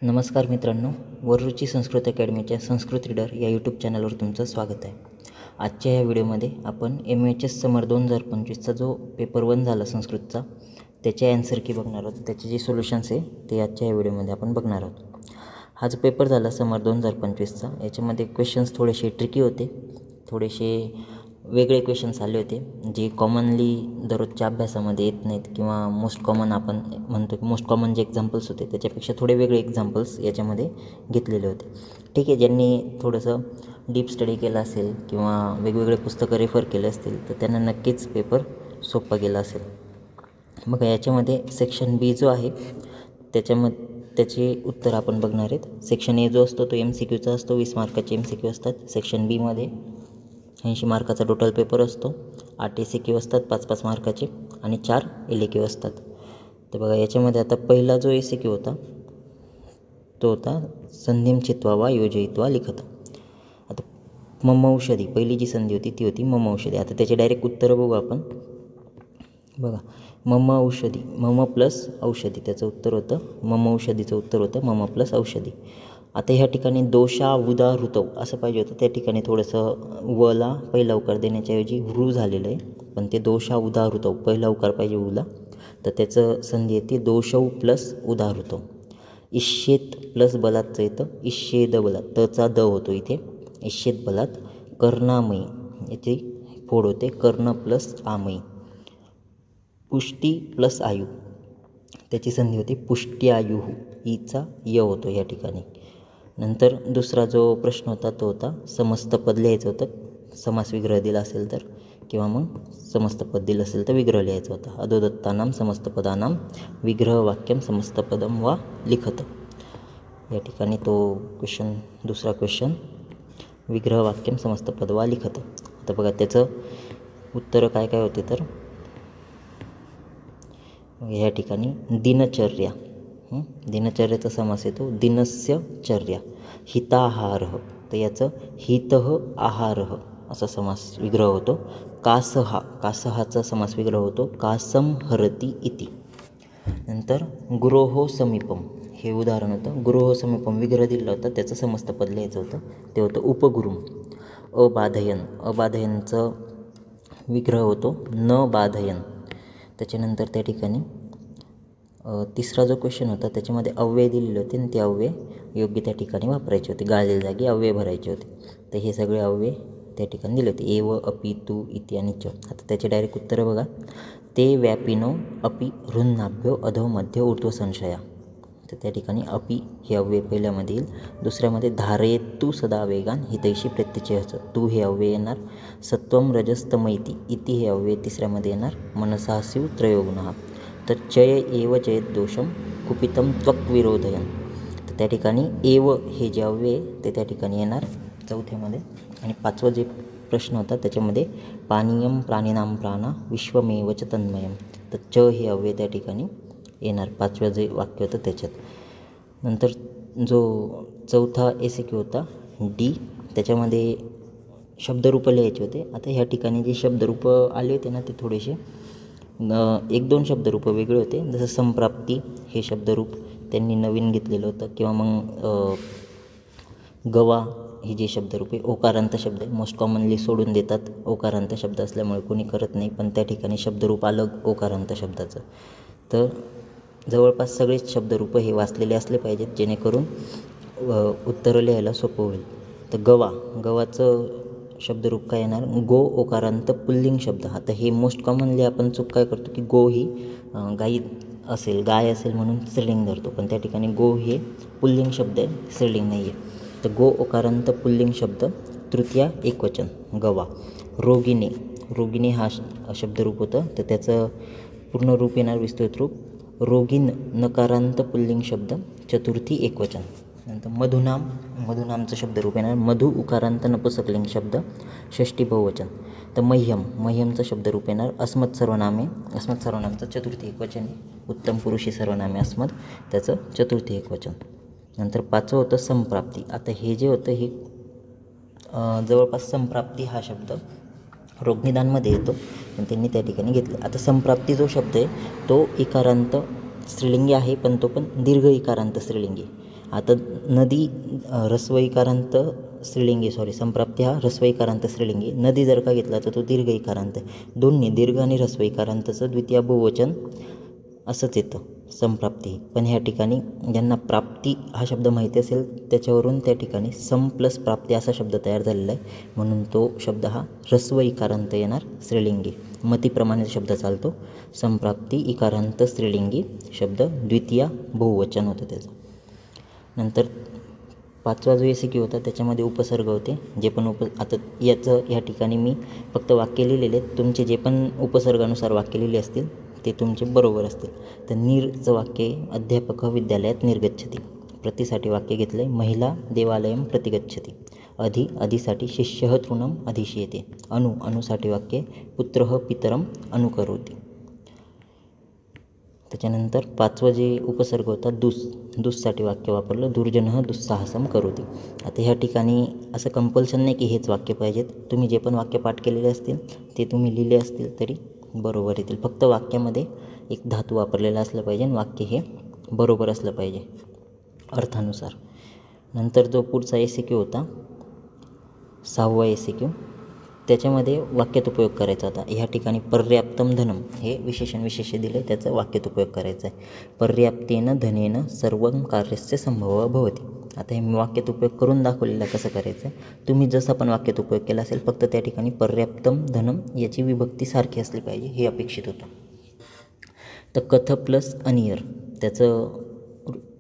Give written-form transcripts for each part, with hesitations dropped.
नमस्कार मित्रांनो, वररुची संस्कृत अकॅडमीच्या संस्कृत रीडर या यूट्यूब चॅनलवर तुमचं स्वागत आहे. आजच्या या व्हिडिओमध्ये आपण MHS समर 2025चा जो पेपर 1 झाला संस्कृतचा त्याचे ॲन्सर की बघणार आहोत. त्याचे जे सोल्युशन्स आहे ते आजच्या या व्हिडिओमध्ये आपण बघणार आहोत. हा जो पेपर झाला समर 2025चा याच्यामध्ये क्वेश्चन्स थोडेसे ट्रिकी होते, थोडेसे वेगळे क्वेश्चन्स आले होते जे कॉमनली दररोजच्या अभ्यासामध्ये येत नाहीत किंवा मोस्ट कॉमन आपण म्हणतो की मोस्ट कॉमन जे एक्झाम्पल्स होते त्याच्यापेक्षा थोडे वेगळे एक्झाम्पल्स याच्यामध्ये घेतलेले होते. ठीक आहे, ज्यांनी थोडंसं डीप स्टडी केला असेल किंवा वेगवेगळे पुस्तकं रेफर केले असतील तर त्यांना नक्कीच पेपर सोपा गेला असेल. मग याच्यामध्ये सेक्शन बी जो आहे त्याचे उत्तर आपण बघणार आहेत. सेक्शन ए जो असतो तो MCQचा असतो, 20 मार्काचे MCQ असतात. सेक्शन बीमध्ये 80 मार्काचा टोटल पेपर असतो. 8 ACQ असतात 5-5 मार्काचे आणि 4 LAQ असतात. तर बघा याच्यामध्ये आता पहिला जो ACQ होता तो होता संधीं चित्वा वा योजयित्वा लिखत. आता मम औषधी पहिली जी संधी होती ती होती मम औषधी. आता त्याचे डायरेक्ट उत्तरं बघू आपण. बघा मम औषधी, मम प्लस औषधी त्याचं उत्तर होतं. मम औषधीचं उत्तर होतं मम प्लस औषधी. आता ह्या ठिकाणी दोषा उदा ऋतव असं पाहिजे होतं, त्या ठिकाणी थोडंसं वला पहिला उकार देण्याच्याऐवजी वृ झालेलं आहे, पण ते दोषा उदा ऋतव पहिला उकार पाहिजे उला, तर त्याचं संधी येते दोषौ प्लस उदा ऋतव. इष्येत प्लस बलातचं येतं इष्येद बलात, तचा द होतो इथे इष्येत बलात. कर्णामयी याची फोड होते कर्ण प्लस आमयी. पुष्टी प्लस आयु त्याची संधी होती पुष्ट्यायु, ईचा य होतो या ठिकाणी. नंतर दुसरा जो प्रश्न होता तो होता समस्त पद लिहायचं होतं, समास विग्रह दिला असेल तर, किंवा मग समस्त पद दिलं असेल तर विग्रह लिहायचा होता. अधोदत्तानाम समस्त पदानाम विग्रह वाक्यम समस्त पदम वा लिखत. या ठिकाणी तो क्वेश्चन, दुसरा क्वेश्चन विग्रह वाक्यम समस्त पद वा लिखत. आता बघा त्याचं उत्तरं काय काय होते तर या ठिकाणी दिनचर्या, दिनचर्याचा समास येतो दिनस्य चर्या. हिताहारः तर याचं हितः आहारः असा समास विग्रह होतो. कासहा, कासहाचा समास विग्रह होतो कासम हरती इति. नंतर गुरोहो समीपम हे उदाहरण होतं. गुरोहो समीपम विग्रह दिला होता, त्याचं समस्त पद लिहायचं होतं, ते होतं उपगुरुम. अबाधयन, अबाधयनचं विग्रह होतो न बाधयन. त्याच्यानंतर त्या ठिकाणी तिसरा जो क्वेश्चन होता त्याच्यामध्ये अव्यय दिलेले होते आणि ते अव्यय योग्य त्या ठिकाणी वापरायचे होते, गाळलेल्या जागी अव्यय भरायचे होते. तर हे सगळे अव्यय त्या ठिकाणी दिले होते एव अपि तू इति आणि च. आता त्याचे डायरेक्ट उत्तरं बघा. ते व्यापिनो अपि हृन्नाभ्यो अधो मध्य ऊर्ध्व संशया. तर त्या ठिकाणी अपि हे अव्यय पहिल्यामध्ये येईल. दुसऱ्यामध्ये धारयेतू सदा वेगान हितैषी प्रत्यचयचं तू हे अव्यय येणार. सत्वम रजस्तमैती इति हे अव्यय तिसऱ्यामध्ये येणार. मनसासिव त्रयोगुणः. तर चय एव चयत दोषम कुपितम त्वक विरोधयन. तर त्या ठिकाणी एव हे जे अव्यय ते त्या ठिकाणी येणार चौथ्यामध्ये. आणि पाचवा जे प्रश्न होता त्याच्यामध्ये पानीयम प्राणिनाम प्राणा विश्वमेव च तन्मयम. तर च हे अव्यय त्या ठिकाणी येणार पाचव्या जे वाक्य होतं त्याच्यात. नंतर जो चौथा ACQ होता डी, त्याच्यामध्ये शब्दरूपं लिहायचे होते. आता ह्या ठिकाणी जे शब्दरूपं आले होते ना ते थोडेसे 1-2 शब्दरूपं वेगळे होते. जसं संप्राप्ती हे शब्दरूप त्यांनी नवीन घेतलेलं होतं, किंवा मग गवा हे जे शब्दरूप आहे ओकारांत शब्द आहे, मोस्ट कॉमनली सोडून देतात ओकारांत शब्द असल्यामुळे कोणी करत नाही, पण त्या ठिकाणी शब्दरूप आलं ओकारांत शब्दाचं. तर जवळपास सगळेच शब्दरूपं हे वाचलेले असले पाहिजेत जेणेकरून उत्तरं लिहायला सोपं होईल. तर गवा, गवाचं शब्दरूप काय येणार गो ओकारांत पुल्लिंग शब्द. आता हे मोस्ट कॉमनली आपण चूक काय करतो की गो ही गाई असेल गाय असेल म्हणून स्त्रीलिंग धरतो, पण त्या ठिकाणी गो हे पुल्लिंग शब्द आहे, स्त्रीलिंग नाही आहे. तर गो ओकारांत पुल्लिंग शब्द तृतीया एकवचन गवा. रोगिणी, रोगिणी हा शब्दरूप होतं, तर त्याचं पूर्ण रूप येणार विस्तृत रूप रोगिन नकारांत पुल्लिंग शब्द चतुर्थी एकवचन. नंतर मधुनाम, मधुनामचं शब्दरूप येणार मधु उकारांत नपुंसकलिंग शब्द षष्ठी बहुवचन. तर मह्यम, मह्यमचं शब्दरूप येणार अस्मत् सर्वनामे, अस्मत् सर्वनामचं चतुर्थी एकवचन आहे. उत्तम पुरुषी सर्वनामे अस्मत् त्याचं चतुर्थी एकवचन. नंतर पाचवं होतं संप्राप्ती. आता हे जे होतं हे जवळपास संप्राप्ती हा शब्द रोगनिदानमध्ये येतो, पण त्यांनी त्या ठिकाणी घेतलं. आता संप्राप्ती जो शब्द आहे तो इकारांत स्त्रीलिंगी आहे, पण तो पण दीर्घ इकारांत स्त्रीलिंगी. आता नदी ह्रस्वईकारांत स्त्रीलिंगी संप्राप्ती हा ह्रस्वईकारांत स्त्रीलिंगी, नदी जर का घेतला तर तो दीर्घ इकारांत आहे. दोन्ही दीर्घ आणि ह्रस्व इकारांतचं द्वितीय बहुवचन असंच येतं संप्राप्ती. पण ह्या ठिकाणी ज्यांना प्राप्ती हा शब्द माहिती असेल त्याच्यावरून त्या ठिकाणी सम प्लस प्राप्ती असा शब्द तयार झालेला आहे, म्हणून तो शब्द हा ह्रस्व इकारांत येणार स्त्रीलिंगी. मतीप्रमाणे शब्द चालतो. संप्राप्ती इकारांत स्त्रीलिंगी शब्द द्वितीय बहुवचन होतं त्याचं. नंतर 5वा जो एसिक्यू होता त्याच्यामध्ये उपसर्ग होते. जे पण आता याचं ह्या ठिकाणी मी फक्त वाक्य लिहिलेले आहेत. तुमचे जे पण उपसर्गानुसार वाक्य लिहिले असतील ते तुमचे बरोबर असतील. तर नीरचं वाक्य अध्यापक विद्यालयात निर्गच्छति. प्रतिसाठी वाक्य घेतलं आहे महिला देवालयम प्रतिगच्छति. अधिसाठी शिष्य तृणम अधिशयते. अनुसाठी वाक्य पुत्र पितरम अनुकरोति. त्याच्यानंतर 5वं जे उपसर्ग होता दुससाठी वाक्य वापरलं दुर्जन दुस्साहसम करोति. आता ह्या ठिकाणी असं कंपल्शन नाही की हेच वाक्य पाहिजेत. तुम्ही जे पण वाक्य पाठ केलेले असतील ते तुम्ही लिहिले असतील तरी बरोबर येतील. फक्त वाक्यामध्ये एक धातू वापरलेला असलं पाहिजे आणि वाक्य हे बरोबर असलं पाहिजे अर्थानुसार. नंतर जो पुढचा एसिक्यू होता 6वा एसिक्यू, त्याच्यामध्ये वाक्यात उपयोग करायचा होता. ह्या ठिकाणी पर्याप्तम धनम हे विशेष दिले, त्याचा वाक्यात उपयोग करायचा आहे. पर्याप्तेन धनेन सर्व कार्यस्य संभव भवति. आता हे मी वाक्यात उपयोग करून दाखवलेलं कसं करायचं आहे. तुम्ही जसं पण वाक्यात उपयोग केला असेल फक्त त्या ठिकाणी पर्याप्तम धनम याची विभक्ती सारखी असली पाहिजे हे अपेक्षित होतं. तर कथ प्लस अनियर त्याचं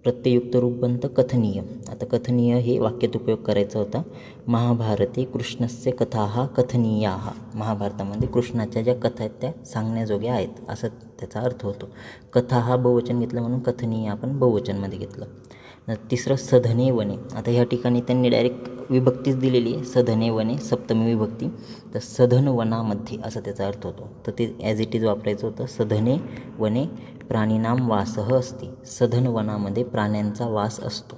प्रत्ययुक्त रूप बनतं कथनीय. आता कथनीय हे वाक्यात उपयोग करायचा होता. महाभारते कृष्णस्य कथाः कथनीयाः. महाभारतामध्ये कृष्णाच्या ज्या कथा आहेत त्या सांगण्याजोग्या आहेत असं त्याचा अर्थ होतो. कथा हा बहुवचन घेतलं म्हणून कथनीय आपण बहुवचनमध्ये घेतलं. तिसरं सधने वने. आता ह्या ठिकाणी त्यांनी डायरेक्ट विभक्तीच दिलेली आहे. सधने वने सप्तमी विभक्ती. तर सधन वनामध्ये असा त्याचा अर्थ होतो. तर ते ॲज इट इज वापरायचं होतं. सधने वने प्राणीनाम वासः अस्ति. सधन वनामध्ये प्राण्यांचा वास असतो.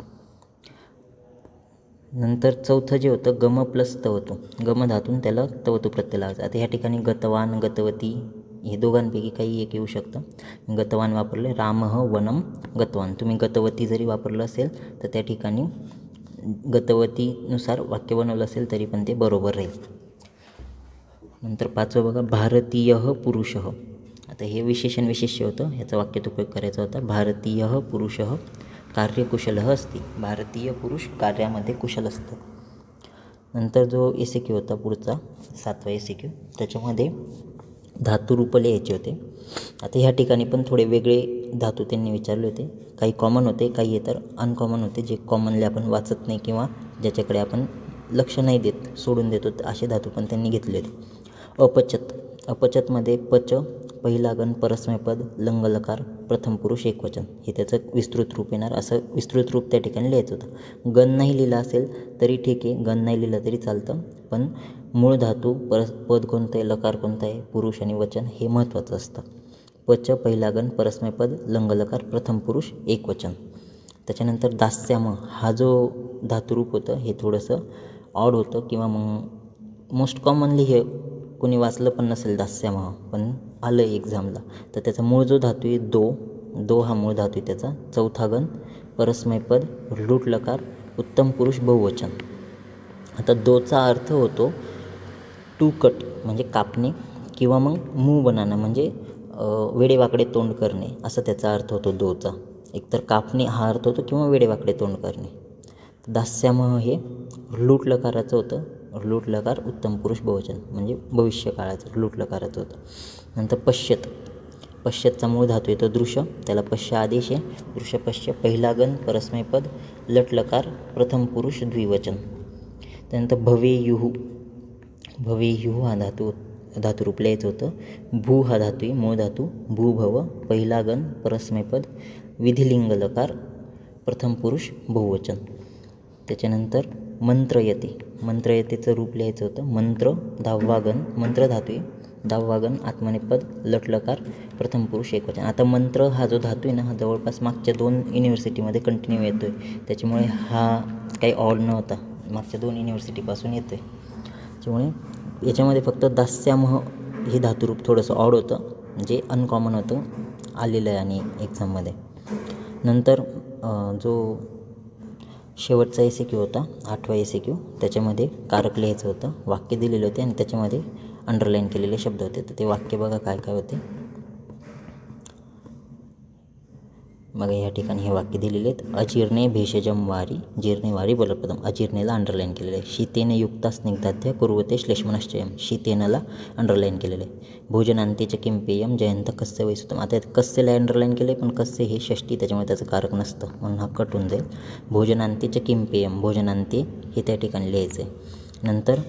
नंतर चौथं जे होतं गम प्लस तवतू. गम धातून त्याला तवतू प्रत्यय लावायचा. आता ह्या ठिकाणी गतवान गतवती हे दोघांपैकी काही एक येऊ शकतं. गतवान वापरले. रामः वनम गतवान. तुम्ही गतवती जरी वापरलं असेल तर त्या ठिकाणी गतवतीनुसार वाक्य बनवलं असेल तरी पण ते बरोबर राहील. नंतर 5वं बघा भारतीय पुरुषः. आता हे विशेष्य होतं. ह्याचा वाक्यात उपयोग करायचा होता. भारतीय पुरुषः कार्यकुशलः अस्ति. भारतीय पुरुष कार्यामध्ये कुशल असतं. नंतर जो एसिक्यू होता पुढचा 7वा एसिक्यू, त्याच्यामध्ये धातुरूप लिहायचे होते. आता ह्या ठिकाणी पण थोडे वेगळे धातू त्यांनी विचारले होते. काही कॉमन होते, काही तर अनकॉमन होते जे कॉमनली आपण वाचत नाही किंवा ज्याच्याकडे आपण लक्ष नाही देत सोडून देतो असे धातू पण त्यांनी घेतले होते. अपचतमध्ये पच पहिला गण परस्मैपद लंगलकार प्रथम पुरुष एकवचन हे त्याचं विस्तृत रूप येणार. असं विस्तृत रूप त्या ठिकाणी लिहायचं होतं. गण नाही लिहिला असेल तरी ठीक आहे, गण नाही लिहिलं तरी चालतं. पण मूळ धातू पद कोणतं आहे, लकार कोणता आहे, पुरुष आणि वचन हे महत्त्वाचं असतं. पच पहिला गण परस्मैपद लंगलकार प्रथम पुरुष एकवचन. त्याच्यानंतर दास्याम हा जो धातुरूप होतं हे थोडंसं ऑड होतं किंवा मग मोस्ट कॉमनली हे कोणी वाचलं पण नसेल दास्याम, पण आलं एक्झामला. तर त्याचा मूळ जो धातू आहे दो हा मूळ धातू आहे त्याचा. चौथा गण परस्मैपद लूट लकार उत्तम पुरुष बहुवचन. आता दोचा अर्थ होतो टू कट म्हणजे कापणे किंवा मग मूव बनाना म्हणजे वेडेवाकडे तोंड करणे असा त्याचा अर्थ होतो दोचा. एकतर कापणे हा अर्थ होतो किंवा वेडेवाकडे तोंड करणे. दास्यामह हे लूट लकाराचं होतं. लूट लकार उत्तम पुरुष बहुवचन म्हणजे भविष्यकाळाचं लूट लकाराचं होतं. नंतर पश्यतचा मूळ धातू येतो दृश्य, त्याला पश्य आदेश आहे. दृश्य पश्य पहिला गण परस्मैपद लट लकार प्रथम पुरुष द्विवचन. त्यानंतर भवेयुः हा धातुरूप लिहायचं होतं. भू हा धातू आहे मूळ धातू. भूभव पहिला गण परस्मैपद विधिलिंग लकार प्रथम पुरुष बहुवचन. त्याच्यानंतर मंत्रयतेचं रूप लिहायचं होतं. मंत्र 10वा गण मंत्र धातू आहे. 10वा गण आत्मनेपद लटलकार प्रथम पुरुष एकवचन. आता मंत्र हा जो धातू आहे ना हा जवळपास मागच्या 2 युनिव्हर्सिटीमध्ये कंटिन्यू येतो आहे. त्याच्यामुळे हा काही ऑड नव्हता, मागच्या 2 युनिव्हर्सिटीपासून येतो आहे. त्याच्यामुळे याच्यामध्ये फक्त दास्यामह हे धातुरूप थोडंसं ऑड होतं म्हणजे अनकॉमन होतं आलेलं आहे आणि एक्झाममध्ये. नंतर जो शेवटचा ECQ होता 8वा ECQ. त्याच्यामध्ये कारक लिहायचं होतं, वाक्य दिलेले होते आणि त्याच्यामध्ये अंडरलाईन केलेले शब्द होते. तर ते वाक्य बघा काय काय होते. बघा या ठिकाणी हे वाक्य दिलेले आहेत. अजीर्णे भेषजम वारी जीर्णे वारी बलप्रदम. अजीर्णेला अंडरलाईन केलेलं आहे. शीतेने युक्ता स्निग्धाध्य कुर्वते श्लेष्मनश्चयम. शीतेनला अंडरलाईन केलेलं आहे. भोजनांतीचे किं पेयम जयंत कस्य वैसुतम. आता कस्यला अंडरलाईन केलं आहे, पण कस्य हे षष्टी त्याच्यामुळे त्याचं कारक नसतं म्हणून हा कट होऊन जाईल. भोजनांतीचे किं पेयम, भोजनांती हे त्या ठिकाणी लिहायचं आहे. नंतर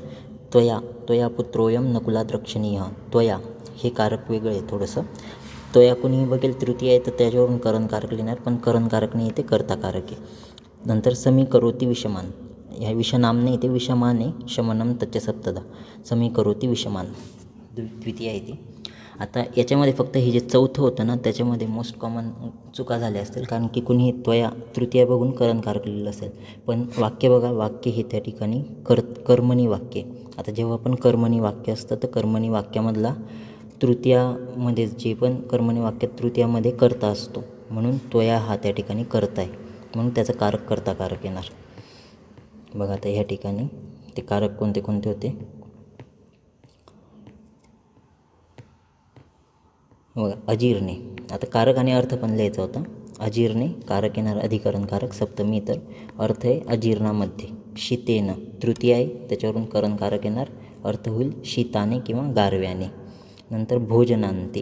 त्वया त्वया पुत्रोयम नकुलात रक्षणीय. त्वया हे कारक वेगळं आहे थोडंसं. त्वया कुणीही बघेल तृतीय आहे तर त्याच्यावरून करणकारक लिहिणार, पण करणकारक नाही येते, कर्ताकारक आहे. नंतर समीकरोती विषमान, ह्या विषनाम नाही ते विषमान आहे. शमनम तच्च सप्तदा. समीकरोती विषमान द्वितीय आहे ती. आता याच्यामध्ये फक्त हे जे चौथं होतं ना त्याच्यामध्ये मोस्ट कॉमन चुका झाल्या असतील, कारण की कुणी त्वया तृतीय बघून करणकारक लिहिलं असेल. पण वाक्य बघा, वाक्य हे त्या ठिकाणी कर्मणी वाक्य. आता जेव्हा पण कर्मणी वाक्य असतं तर कर्मणी वाक्यामधला तृतीयामध्ये जे पण कर्मणी वाक्यात तृतीयामध्ये कर्ता असतो, म्हणून त्वया हा त्या ठिकाणी कर्ता आहे, म्हणून त्याचं कारक कर्ताकारक येणार. बघा आता ह्या ठिकाणी ते कारक कोणते कोणते होते बघा. अजीर्णे, आता कारक आणि अर्थ पण लिहायचा होता. अजीर्णे कारक येणार अधिकरणकारक सप्तमी, तर अर्थ आहे अजीर्णामध्ये. शीतेन तृतीय आहे त्याच्यावरून करणकारक येणार, अर्थ होईल शीताने किंवा गारव्याने. नंतर भोजनांते,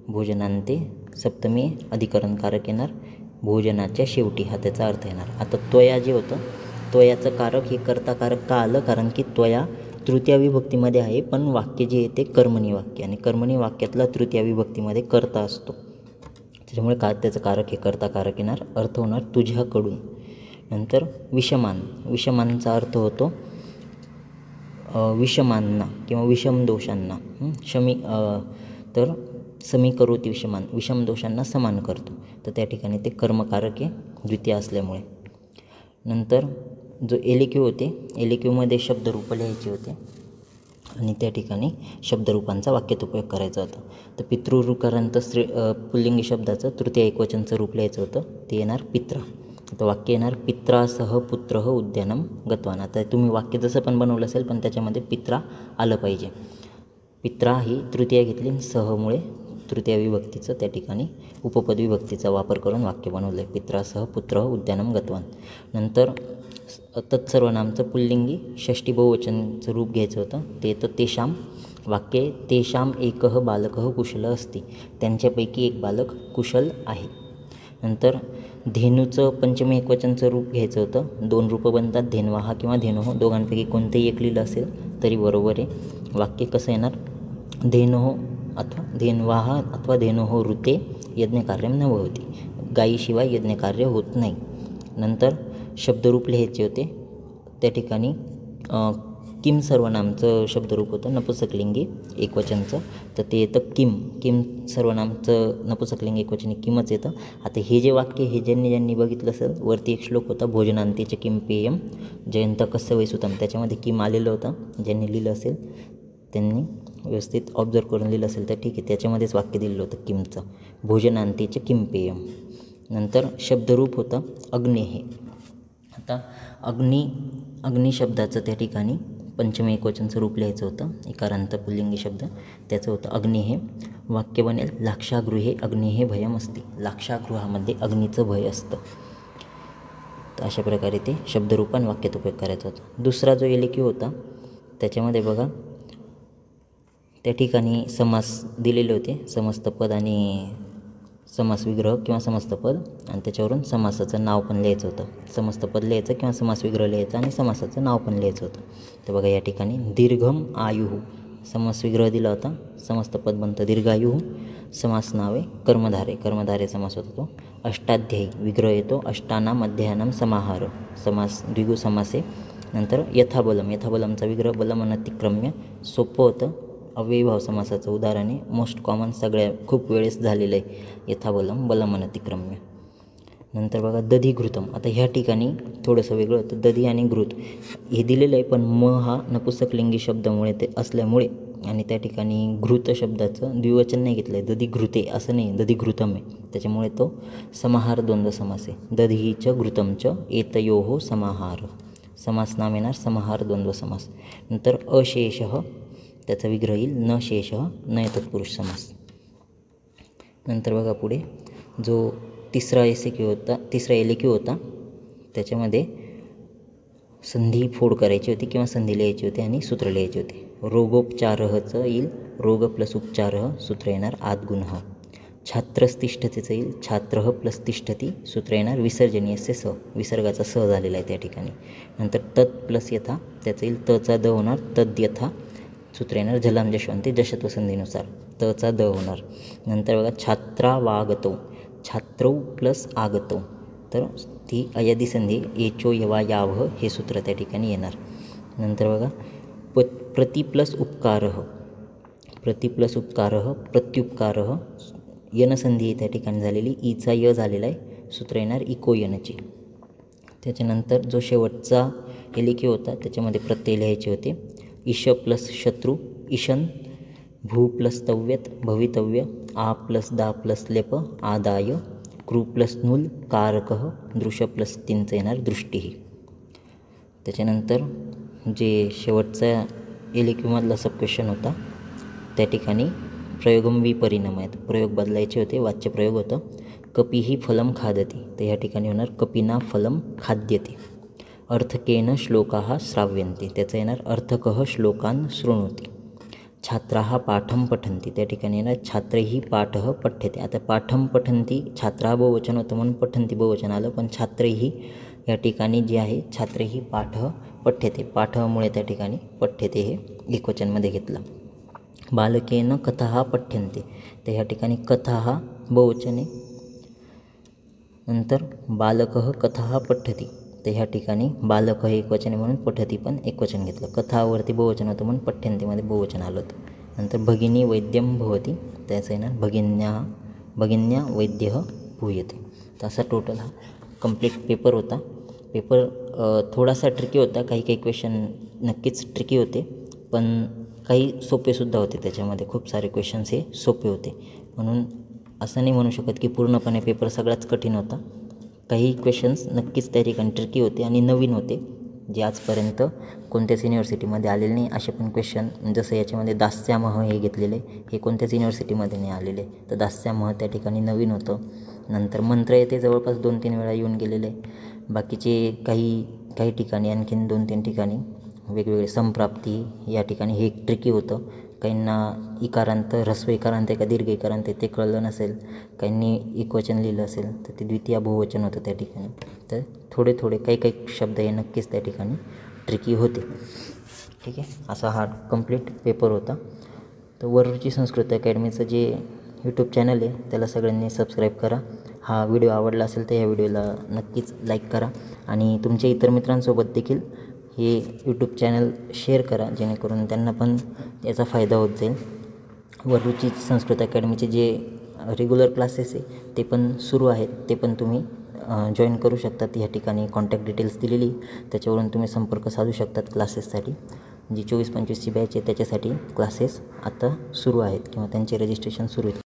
भोजनांते सप्तमी अधिकरणकारक येणार, भोजनाच्या शेवटी हा त्याचा अर्थ येणार. आता त्वया जे होतं त्वयाचं कारक हे कर्ताकारक का आलं, कारण की त्वया तृतीय विभक्तीमध्ये आहे, पण वाक्य जे आहे ते कर्मणी वाक्य आणि कर्मणी वाक्यातला तृतीय विभक्तीमध्ये कर्ता असतो, त्याच्यामुळे त्याचं कारक हे कर्ताकारक येणार, अर्थ होणार तुझ्याकडून. नंतर विषमान, विषमानचा अर्थ होतो विषमांना किंवा विषम दोषांना. तर समीकरोती विषमान, विषम दोषांना समान करतो, तर त्या ठिकाणी ते कर्मकारक आहे द्वितीय असल्यामुळे. नंतर जो एलिक्यू होते, एलिक्यूमध्ये शब्दरूप लिहायचे होते आणि त्या ठिकाणी शब्दरूपांचा वाक्यात उपयोग करायचा होता. तर पितृऋकारांत पुल्लिंगी शब्दाचं तृतीय एकवचनचं रूप लिहायचं होतं, ते येणार पित्रा. तर वाक्य येणार पित्रासह पुत्र उद्यानम गतवान. आता तुम्ही वाक्य जसं पण बनवलं असेल पण त्याच्यामध्ये पित्रा आलं पाहिजे. पित्रा ही तृतीय घेतली, सहमुळे तृतीय विभक्तीचं त्या ठिकाणी उपपद विभक्तीचा वापर करून वाक्य बनवलं आहे. पित्रासह पुत्र उद्यानम गतवान. नंतर तत्सर्वनामचं पुल्लिंगी षष्टी बहुवचनचं रूप घ्यायचं होतं, ते तर तेषाम. वाक्य तेषाम एकः बालकः कुशल अस्ति, त्यांच्यापैकी एक बालक कुशल आहे. नंतर धेनूचं पंचमी एकवचनचं रूप घ्यायचं होतं, 2 रूपं बनतात, धेन्वाहा किंवा धेनोह, दोघांपैकी कोणतेही एक लिहिलं असेल तरी बरोबर आहे. वाक्य कसं येणार धेनोह अथवा धेन्वाहा अथवा धेनोह ऋते यज्ञकार्यम न भवति, गायीशिवाय यज्ञकार्य होत नाही. नंतर शब्दरूप लिहायचे होते, त्या ठिकाणी किम सर्वनामचं शब्दरूप होतं नपुसकलिंगी एकवचनचं, तर ते येतं किम. किम सर्वनामचं नपुसकलिंगी एकवचनी किमच येतं. आता हे जे वाक्य हे ज्यांनी बघितलं असेल, वरती एक श्लोक होता भोजनांतीचे किम पेयम जयंत कस्य वैसुतम, त्याच्यामध्ये किम आलेलं होतं. ज्यांनी लिहिलं असेल त्यांनी व्यवस्थित ऑब्झर्व करून लिहिलं असेल तर ठीक आहे, त्याच्यामध्येच वाक्य दिलेलं होतं किमचं, भोजनांतीचे किम पेयम. नंतर शब्दरूप होतं अग्नेहे. आता अग्नी शब्दाचं त्या ठिकाणी पंचमी एकवचनचं रूप लिहायचं होतं, इकारांत पुल्लिंगी शब्द, त्याचं होतं अग्निहे. वाक्य बनेल लाक्षागृहे अग्निहे भयम अस्ति, लाक्षागृहामध्ये अग्नीचं भय असतं. तर अशा प्रकारे ते शब्दरूपान वाक्यात उपयोग करायचा होता. दुसरा जो एलिक्यू होता त्याच्यामध्ये बघा त्या ठिकाणी समास दिलेले होते, समस्त पद आणि समास विग्रह किंवा समस्त पद, आणि त्याच्यावरून समासाचं नाव पण लिहायचं होतं. समस्त पद लिहायचं किंवा समास विग्रह लिहायचं आणि समासाचं नाव पण लिहायचं होतं. तर बघा या ठिकाणी दीर्घम आयुः समास विग्रह दिला होता, समस्त पद बनतं दीर्घायुः, समास नाव आहे कर्मधारे समास होता तो. अष्टाध्यायी विग्रह येतो, अष्टानाम अध्यायानाम समाहार, समास द्विगु समास आहे. नंतर यथाबलमचा विग्रह बलम अनतिक्रम्य, सोपं होतं. अव्ययीभाव समासाचं उदाहरण आहे, मोस्ट कॉमन, सगळ्या खूप वेळेस झालेलं आहे, यथाबलम बलम अनतिक्रम्य. नंतर बघा दधी घृतम. आता ह्या ठिकाणी थोडंसं वेगळं होतं, दधी आणि घृत हे दिलेलं आहे, पण म हा नपुसकलिंगी शब्दामुळे ते असल्यामुळे आणि त्या ठिकाणी घृत शब्दाचं द्विवचन नाही घेतलं आहे, दधी घृते असं नाही, दधी घृतम आहे, त्याच्यामुळे तो समाहार द्वंद्व समास आहे. दधीच घृतमच एतयोः समाहार, समास नाम येणार समाहार द्वंद्व समास. नंतर अशेष त्याचा विग्रह येईल न शेष न तत्पुरुष समास. नंतर बघा पुढे जो तिसरा एलेक्यू होता त्याच्यामध्ये संधी फोड करायची होती किंवा संधी लिहायची होती आणि सूत्र लिहायचे होते. रोगोपचारचं येईल रोग प्लस उपचार, सूत्र येणार आद्गुणः. छात्रस्तिष्ठतीचं येईल छात्र प्लस तिष्ठती, सूत्र येणार विसर्जनीयस्य स, विसर्गाचा स झालेला आहे त्या ठिकाणी. नंतर तत् प्लस यथा त्याचं येईल तचा द होणार तद्यथा, सूत्र येणार जलाम जशवंती जशत्व संधीनुसार, तचा द होणार. नंतर बघा छात्रावागतो, छात्रौ प्लस आगतो, तर ती अयादी संधी एचो यवा यावह हे सूत्र त्या ठिकाणी येणार. नंतर बघा प्रति प्लस उपकार, प्रति प्लस उपकार प्रत्युपकार, यनसंधी त्या ठिकाणी झालेली ईचा य झालेला आहे, सूत्र येणार इको यनची. त्याच्यानंतर जो शेवटचा एलिक्यू होता त्याच्यामध्ये प्रत्यय लिहायचे होते. ईश प्लस शत्रू ईशन, भू प्लस तव्यत भवितव्य, आ प्लस दा प्लस लेप आदाय, कृ प्लस नूल कारक, दृश्य प्लस तीनचं येणार दृष्टी. त्याच्यानंतर जे शेवटचा एलिक्यूमधला सब क्वेश्चन होता त्या ठिकाणी प्रयोगम विपरिणाम आहेत, प्रयोग बदलायचे होते, वाच्य प्रयोग होतं कपिही फलम खादती, तर ह्या ठिकाणी होणार कपिना फलम खाद्यते. अर्थकेन श्लोकाः श्राव्यन्ते, त्याचं येणार अर्थकः श्लोकान् शृणोति. छात्राः पाठं पठन्ति, त्या ठिकाणी येणार छात्रैः पाठः पठ्यते. आता पाठं पठन्ति छात्राः बहुवचन होतं म्हणून पठन्ति बहुवचन आलं, पण छात्रैः या ठिकाणी जे आहे छात्रैः पाठः पठ्यते, पाठमुळे त्या ठिकाणी पठ्यते हे एकवचनमध्ये घेतलं. बालकेन कथाः पठ्यन्ते, तर ह्या ठिकाणी कथाः बहुवचने. नंतर बालकः कथाः पठ्यति, तर ह्या ठिकाणी बालकः एकवचने म्हणून पठती पण एकवचन घेतलं. कथावरती बहुवचन होतं म्हणून पठ्यन्तेमध्ये बहुवचन आलं होतं. नंतर भगिनी वैद्यं भवति, त्याचं येणार भगिन्या वैद्यः भूयते. तर असा टोटल हा कंप्लीट पेपर होता. पेपर थोडासा ट्रिकी होता, काही क्वेश्चन नक्कीच ट्रिकी होते, पण काही सोपेसुद्धा होते. त्याच्यामध्ये खूप सारे क्वेश्चन्स हे सोपे होते, म्हणून असं नाही म्हणू शकत की पूर्णपणे पेपर सगळाच कठीण होता. काही क्वेश्चन्स नक्कीच त्या ठिकाणी ट्रिकी होते आणि नवीन होते, जे आजपर्यंत कोणत्याच युनिव्हर्सिटीमध्ये आलेले नाही. असे पण क्वेश्चन जसं याच्यामध्ये दास्यामह हे घेतलेले, हे कोणत्याच युनिव्हर्सिटीमध्ये नाही आलेले, तर दास्यामह त्या ठिकाणी नवीन होतं. नंतर मंत्र येते जवळपास 2-3 वेळा येऊन गेलेले. बाकीचे काही ठिकाणी आणखीन 2-3 ठिकाणी वेगवेगळे संप्राप्ती या ठिकाणी हे ट्रिकी होतं. काहींना इकारांत ऱ्हस्व इकारांत आहे का दीर्घ इकारांत आहे ते कळलं नसेल, काहींनी एकवचन लिहिलं असेल तर ते द्वितीय बहुवचन होतं त्या ठिकाणी. तर थोडे काही शब्द हे नक्कीच त्या ठिकाणी ट्रिकी होते. ठीक आहे, असा हा कंप्लीट पेपर होता. तर वरुची संस्कृत अकॅडमीचं जे यूट्यूब चॅनल आहे त्याला सगळ्यांनी सबस्क्राईब करा. हा व्हिडिओ आवडला असेल तर या व्हिडिओला नक्कीच लाईक करा आणि तुमच्या इतर मित्रांसोबत देखील हे यूट्यूब चॅनल शेअर करा, जेणेकरून त्यांना पण याचा फायदा होत जाईल. वरुची संस्कृत अकॅडमीचे जे रेग्युलर क्लासेस आहे ते पण सुरू आहेत, ते पण तुम्ही जॉईन करू शकतात. या ठिकाणी कॉन्टॅक्ट डिटेल्स दिलेली, त्याच्यावरून तुम्ही संपर्क साधू शकतात क्लासेससाठी. जी 24-25ची बॅच आहे त्याच्यासाठी क्लासेस आता सुरू आहेत किंवा त्यांचे रजिस्ट्रेशन सुरू आहेत.